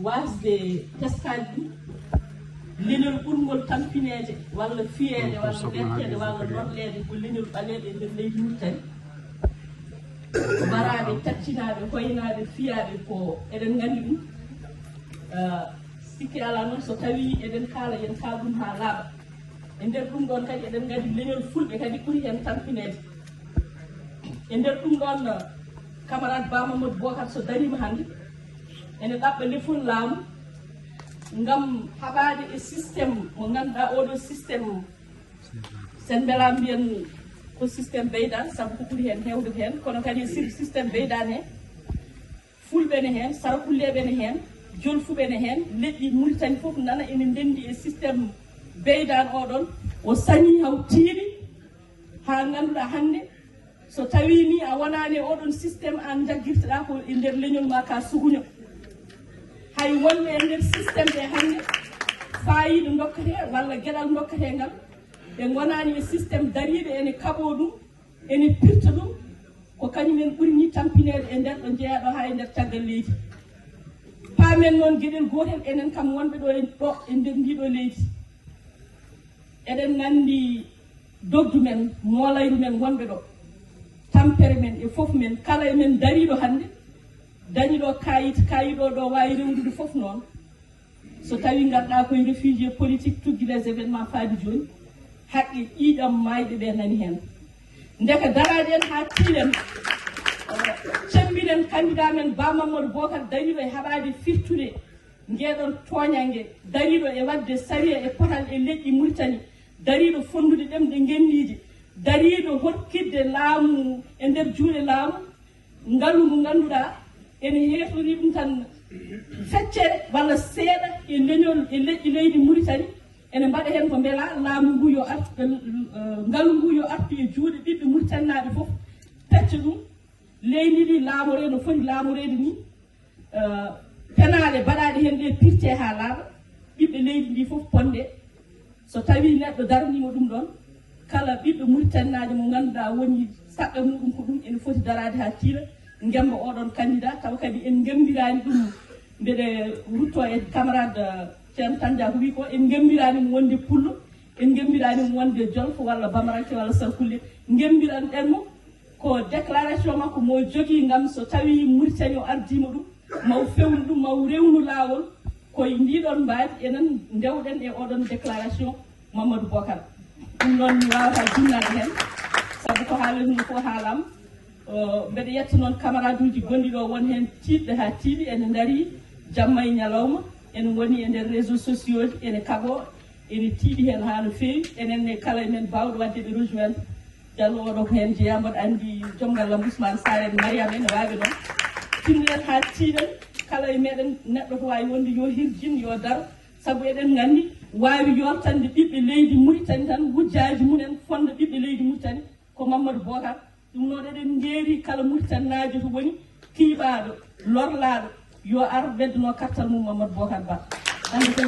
wasde teskaji leñol ɓurgol tampineede walla fiyeede walla wettede walla norleede ko leñol ɓaleede e nder leydi Mauritanie waraaɓe taccinaɓe hoynaaɓe fiyaaɓe ko eɗen nganndi ɗum sikki ala noon so tawi eɗen kaala yen kaal ɗum haa laaɓa e nder ɗum ɗon kadi eɗen nganndi leñol fulɓe kadi ɓuri heen tampineede e nder ɗum ɗon camarade Ba Mamadou Bookar so dariima hannde ene ɗaɓɓa lefol laamu ngam haɓaade e systéme mo ngannduɗaa oɗo systéme sen mbela mbiyen ko systéme beydane sabu ko ɓuri heen heewde heen kono kadi systéme beydane heen fulɓe ne heen sarakulleɓe ne heen jolfuɓe ne heen leƴƴi Mauritanie fof nana ene ndenndi e systéme beydane oɗon o sañi haw tiiɗi haa ngannduɗaa hannde so tawi ni a wonaani oɗon systéme an jaggirteɗaa ko e nder leñol ma ka suguño hay wonɓe e nder systéme ɓe hannde fayiɗo dokkate walla gueɗal dokkate ngal ɓe gonani e systéme dariɓe ene kaɓo ɗum ene pirta ɗum ko kañumen ɓurini tampinede e nder ɗo jeeyaɗo ha e nder caggal leydi paamen noon gueɗel gotel enen kam wonɓe ɗo e nder ndiɗo leydi eɗen nandi dogdu men molayru men wonɓe ɗo tampere men e foof men kala e men dariɗo hannde dañiɗo kayiɗo ɗo wawi rewdude foof noon so tawi garɗa koye réfugié politique tuggi les événements faadi joni haqqe ƴiiƴam mayɓe ɓe nani hen ndeka daraɗi en ha Piilen cembinen candidat men Ba Mamadou Bookar dariɗo e haɓade firtude ngeɗon toñangue dariɗo e wadde saria e potal e leƴƴi Mauritanie dariɗo fondude ɗemɗe gendide dariɗo hokkidde laamu e nder juuɗe laamu ngaalu ngu ngannduɗa ene heetori ɗum tan feccere walla seeɗa e leñol e leƴƴi leydi Mauritanie ene mbaɗa hen ko beela laamu ngu yo artu ngaalu ngu yo artu e juuɗe ɓiɓɓe Mauritaniaɓe fof pecca ɗum leydi ndi laamore no foti laamorede ni penaɗe mbaɗaɗe hen ɗe pirte ha laaɓa ɓiɓɓe leydi ndi fof ponde so tawi neɗɗo darnima ɗum ɗon kala ɓiɓɓe Mauritaniaɓe mo ngannduɗa woni saɗɗa muɗum ko ɗum ene foti darade ha tiiɗa ngemba oɗon candidat taw kadi en gembirani ɗum mbeɗe rutto e camarade ceerno Tandia ko wi ko en gembiranimo wonde pullo en gembiranimo wonde jolfo walla bamaranke walla sarkulle gembiran ɗenmo ko déclaration makko mo jogui gam so tawi Mauritanie o ardima ɗum maw fewnu ɗum maw rewnu lawol koye ndiɗon mbaadi enen dewɗen e oɗon déclaration Mamadou Bookar ɗum noon mi wawata jinnade hen saabu ko haalanmi ko haalam mbeɗa yetta noon camarade uji gonɗi ɗo won hen tiɗɗe ha tiiɗi ene daari jamma e ñalawma ene woni e nder réseaux sociaux ji ene kaɓo ene tiiɗi hen ha no fewi enenne kala e men bawɗo wadde ɓe rejoindre Diallo oɗo ko hen jeeya mboɗo andi joom gallam Ousmane Sarr en Mariame ene wawi ɗon tinnoɗen ha tiiɗen kala e meɗen neɗɗo ko wawi wonde yo hirjin yo daro saabu eɗen gandi wawi yortande ɓiɓɓe leydi Mauritanie tan wujjaji munen fonda ɓiɓɓe leydi Mauritanie ko Mamadou Bookar ɗum noon eɗen jeeri kala Mauritaniajo to woni kiiɓaɗo lorlaɗo yo ar beddono kartal mum Mamadou Bookar Ba ande ko